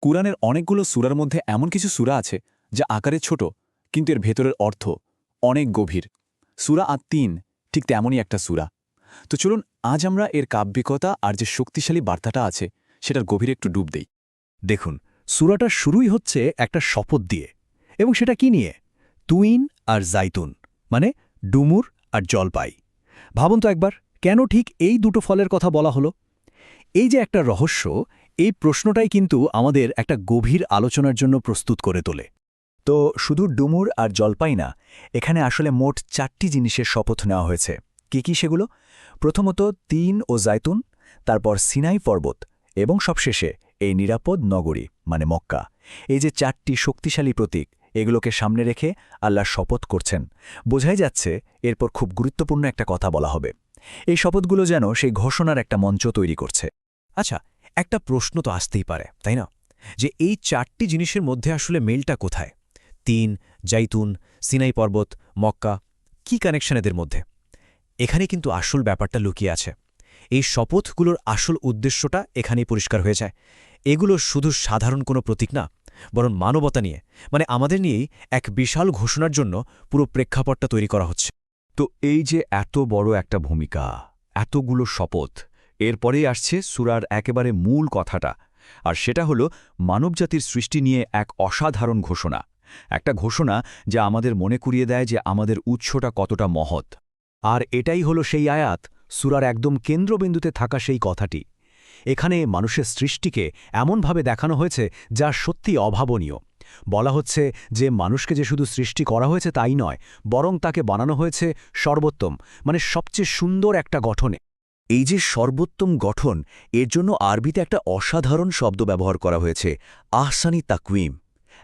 কুরআনের অনেকগুলো সূরার মধ্যে এমন কিছু সূরা আছে যা আকারে ছোট কিন্তু এর ভেতরের অর্থ অনেক গভীর। সূরা আত-তিন ঠিক তেমনই একটা সূরা। তো চলুন আজ আমরা এর কাব্যিকতা আর যে শক্তিশালী বার্তাটা আছে সেটার গভীরে একটু ডুব দেই। দেখুন, সূরাটা শুরুই হচ্ছে একটা শপথ দিয়ে, এবং সেটা কি নিয়ে? তুইন আর জাইতুন, মানে ডুমুর আর জলপাই। ভাবুন তো একবার, কেন ঠিক এই দুটো ফলের কথা বলা হলো? এই যে একটা রহস্য, এই প্রশ্নটাই কিন্তু আমাদের একটা গভীর আলোচনার জন্য প্রস্তুত করে তোলে। তো শুধু ডুমুর আর জলপাই না, এখানে আসলে মোট 4টি জিনিসের শপথ নেওয়া হয়েছে। কি কি সেগুলো? প্রথমত তিন ও জাইতুন, তারপর সিনাই পর্বত, এবং সবশেষে এই নিরাপদ নগরী মানে মক্কা। এই যে 4টি শক্তিশালী প্রতীক, এগুলোকে সামনে রেখে আল্লাহ শপথ করছেন। বোঝাই যাচ্ছে এরপর খুব গুরুত্বপূর্ণ একটা কথা বলা হবে। এই শপথগুলো যেন সেই ঘোষণার একটা মঞ্চ তৈরি করছে। আচ্ছা, একটা প্রশ্ন তো আসতেই পারে, তাই না? যে এই 4টি জিনিসের মধ্যে আসলে মেলটা কোথায়? তিন, জাইতুন, সিনাই পর্বত, মক্কা, কি কানেকশন এদের মধ্যে? এখানে কিন্তু আসল ব্যাপারটা লুকিয়ে আছে। এই শপথগুলোর আসল উদ্দেশ্যটা এখানেই পরিষ্কার হয়ে যায়। এগুলো শুধু সাধারণ কোনো প্রতীক না, বরং মানবতা নিয়ে, মানে আমাদের নিয়েই এক বিশাল ঘোষণার জন্য পুরো প্রেক্ষাপটটা তৈরি করা হচ্ছে। তো এই যে এত বড় একটা ভূমিকা, এতগুলো শপথ, এরপরেই আসছে সূরার একেবারে মূল কথাটা, আর সেটা হলো মানবজাতির সৃষ্টি নিয়ে এক অসাধারণ ঘোষণা। একটা ঘোষণা যা আমাদের মনে করিয়ে দেয় যে আমাদের উৎসটা কতটা মহৎ। আর এটাই হলো সেই আয়াত, সূরার একদম কেন্দ্রবিন্দুতে থাকা সেই কথাটি। এখানে মানুষের সৃষ্টিকে এমনভাবে দেখানো হয়েছে যা সত্যি অভাবনীয়। বলা হচ্ছে যে মানুষকে যে শুধু সৃষ্টি করা হয়েছে তাই নয়, বরং তাকে বানানো হয়েছে সর্বোত্তম, মানে সবচেয়ে সুন্দর একটা গঠনে। এই যে সর্বোত্তম গঠন, এর জন্য আরবিতে একটা অসাধারণ শব্দ ব্যবহার করা হয়েছে, আহসানি তাকওয়িম।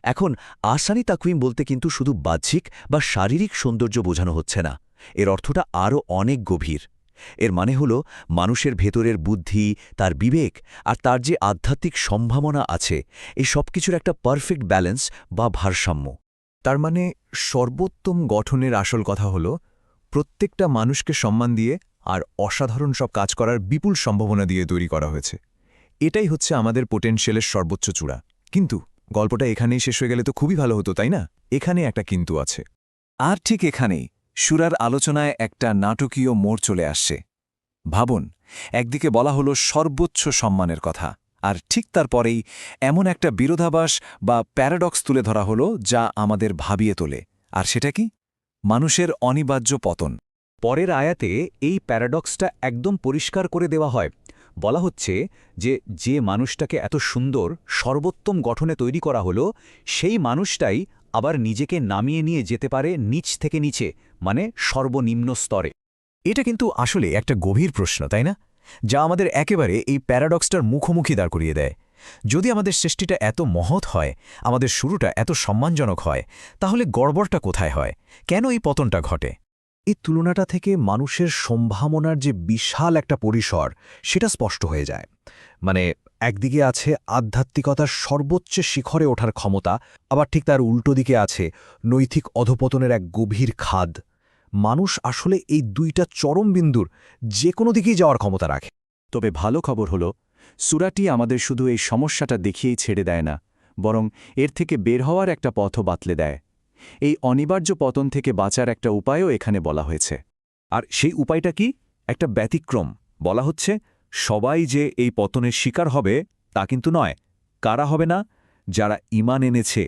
এখন আহসানি তাকওয়িম বলতে কিন্তু শুধু বাহ্যিক বা শারীরিক সৌন্দর্য বোঝানো হচ্ছে না, এর অর্থটা আরও অনেক গভীর। এর মানে হলো মানুষের ভেতরের বুদ্ধি, তার বিবেক আর তার যে আধ্যাত্মিক সম্ভাবনা আছে, এই সবকিছুর একটা পারফেক্ট ব্যালেন্স বা ভারসাম্য। তার মানে সর্বোত্তম গঠনের আসল কথা হল প্রত্যেকটা মানুষকে সম্মান দিয়ে আর অসাধারণ সব কাজ করার বিপুল সম্ভাবনা দিয়ে তৈরি করা হয়েছে। এটাই হচ্ছে আমাদের পোটেনশিয়ালের সর্বোচ্চ চূড়া। কিন্তু গল্পটা এখানেই শেষ হয়ে গেলে তো খুবই ভালো হতো, তাই না? এখানে একটা কিন্তু আছে। আর ঠিক এখানেই সূরার আলোচনায় একটা নাটকীয় মোড় চলে আসছে। ভাবুন, একদিকে বলা হলো সর্বোচ্চ সম্মানের কথা, আর ঠিক তারপরেই এমন একটা বিরোধাভাস বা প্যারাডক্স তুলে ধরা হলো যা আমাদের ভাবিয়ে তোলে। আর সেটা কি? মানুষের অনিবার্য পতন। পরের আয়াতে এই প্যারাডক্সটা একদম পরিষ্কার করে দেওয়া হয়। বলা হচ্ছে যে মানুষটাকে এত সুন্দর সর্বোত্তম গঠনে তৈরি করা হলো, সেই মানুষটাই আবার নিজেকে নামিয়ে নিয়ে যেতে পারে নিচ থেকে নিচে, মানে সর্বনিম্ন স্তরে। এটা কিন্তু আসলে একটা গভীর প্রশ্ন, তাই না? যা আমাদের একেবারে এই প্যারাডক্সটার মুখোমুখি দাঁড় করিয়ে দেয়। যদি আমাদের সৃষ্টিটা এত মহৎ হয়, আমাদের শুরুটা এত সম্মানজনক হয়, তাহলে গড়বড়টা কোথায় হয়? কেন এই পতনটা ঘটে? এই তুলনাটা থেকে মানুষের সম্ভাবনার যে বিশাল একটা পরিসর, সেটা স্পষ্ট হয়ে যায়। মানে একদিকে আছে আধ্যাত্মিকতার সর্বোচ্চ শিখরে ওঠার ক্ষমতা, আবার ঠিক তার উল্টো দিকে আছে নৈতিক অধপতনের এক গভীর খাদ। মানুষ আসলে এই দুইটা চরম বিন্দুর যে কোনো দিকেই যাওয়ার ক্ষমতা রাখে। তবে ভালো খবর হলো সূরাটি আমাদের শুধু এই সমস্যাটা দেখিয়েই ছেড়ে দেয় না, বরং এর থেকে বের হওয়ার একটা পথও বাতলে দেয়। এই অনিবার্য পতন থেকে বাঁচার একটা উপায়ও এখানে বলা হয়েছে। আর সেই উপায়টা কি? একটা ব্যতিক্রম। বলা হচ্ছে সবাই যে এই পতনের শিকার হবে তা কিন্তু নয়। কারা হবে না? যারা ঈমান এনেছে,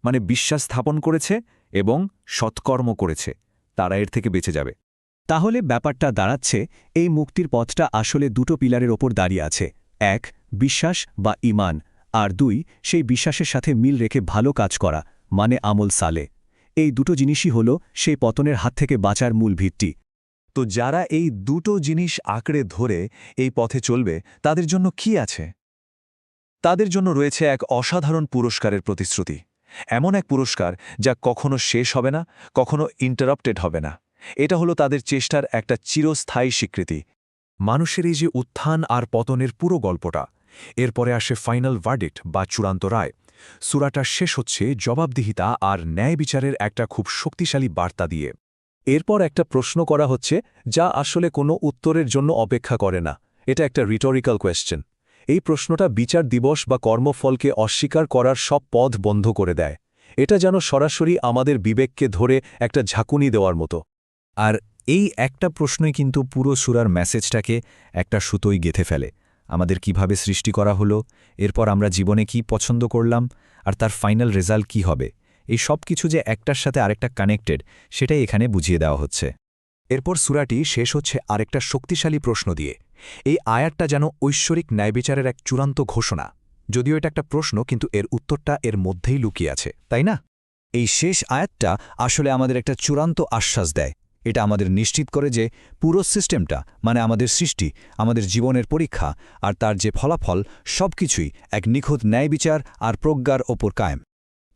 মানে বিশ্বাস স্থাপন করেছে এবং সৎকর্ম করেছে, তারা এর থেকে বেঁচে যাবে। তাহলে ব্যাপারটা দাঁড়াচ্ছে, এই মুক্তির পথটা আসলে দুটো পিলারের ওপর দাঁড়িয়ে আছে। এক, বিশ্বাস বা ঈমান, আর দুই, সেই বিশ্বাসের সাথে মিল রেখে ভালো কাজ করা, মানে আমল সালে। এই দুটো জিনিসই হল সেই পতনের হাত থেকে বাঁচার মূল ভিত্তি। তো যারা এই দুটো জিনিস আঁকড়ে ধরে এই পথে চলবে, তাদের জন্য কি আছে? তাদের জন্য রয়েছে এক অসাধারণ পুরস্কারের প্রতিশ্রুতি। এমন এক পুরস্কার যা কখনো শেষ হবে না, কখনো ইন্টারাপ্টেড হবে না। এটা হলো তাদের চেষ্টার একটা চিরস্থায়ী স্বীকৃতি। মানুষের এই যে উত্থান আর পতনের পুরো গল্পটা, এরপরে আসে ফাইনাল ভার্ডিক্ট বা চূড়ান্ত রায়। সূরাটা শেষ হচ্ছে জবাবদিহিতা আর ন্যায় বিচারের একটা খুব শক্তিশালী বার্তা দিয়ে। এরপর একটা প্রশ্ন করা হচ্ছে যা আসলে কোনো উত্তরের জন্য অপেক্ষা করে না। এটা একটা রিটোরিক্যাল কোয়েশ্চেন। এই প্রশ্নটা বিচার দিবস বা কর্মফলকে অস্বীকার করার সব পথ বন্ধ করে দেয়। এটা যেন সরাসরি আমাদের বিবেককে ধরে একটা ঝাঁকুনি দেওয়ার মতো। আর এই একটা প্রশ্নই কিন্তু পুরো সূরার মেসেজটাকে একটা সুতোয় গেঁথে ফেলে। আমাদের কিভাবে সৃষ্টি করা হলো, এরপর আমরা জীবনে কি পছন্দ করলাম, আর তার ফাইনাল রেজাল্ট কি হবে, এই সব কিছু যে একটার সাথে আরেকটা কানেক্টেড, সেটাই এখানে বুঝিয়ে দেওয়া হচ্ছে। এরপর সূরাটি শেষ হচ্ছে আরেকটা শক্তিশালী প্রশ্ন দিয়ে। এই আয়াতটা যেন ঐশ্বরিক ন্যায়বিচারের এক চূড়ান্ত ঘোষণা। যদিও এটা একটা প্রশ্ন, কিন্তু এর উত্তরটা এর মধ্যেই লুকিয়ে আছে, তাই না? এই শেষ আয়াতটা আসলে আমাদের একটা চূড়ান্ত আশ্বাস দেয়। এটা আমাদের নিশ্চিত করে যে পুরো সিস্টেমটা, মানে আমাদের সৃষ্টি, আমাদের জীবনের পরীক্ষা আর তার যে ফলাফল, সবকিছুই এক নিখুঁত ন্যায়বিচার আর প্রজ্ঞার ওপর কায়েম।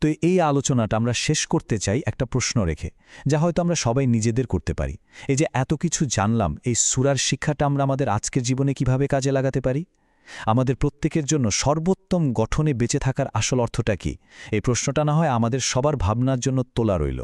তো এই আলোচনাটা আমরা শেষ করতে চাই একটা প্রশ্ন রেখে, যা হয়তো আমরা সবাই নিজেদের করতে পারি। এই যে এত কিছু জানলাম, এই সূরার শিক্ষাটা আমরা আমাদের আজকের জীবনে কিভাবে কাজে লাগাতে পারি? আমাদের প্রত্যেকের জন্য সর্বোত্তম গঠনে বেঁচে থাকার আসল অর্থটা কি? এই প্রশ্নটা না হয় আমাদের সবার ভাবনার জন্য তোলা রইল।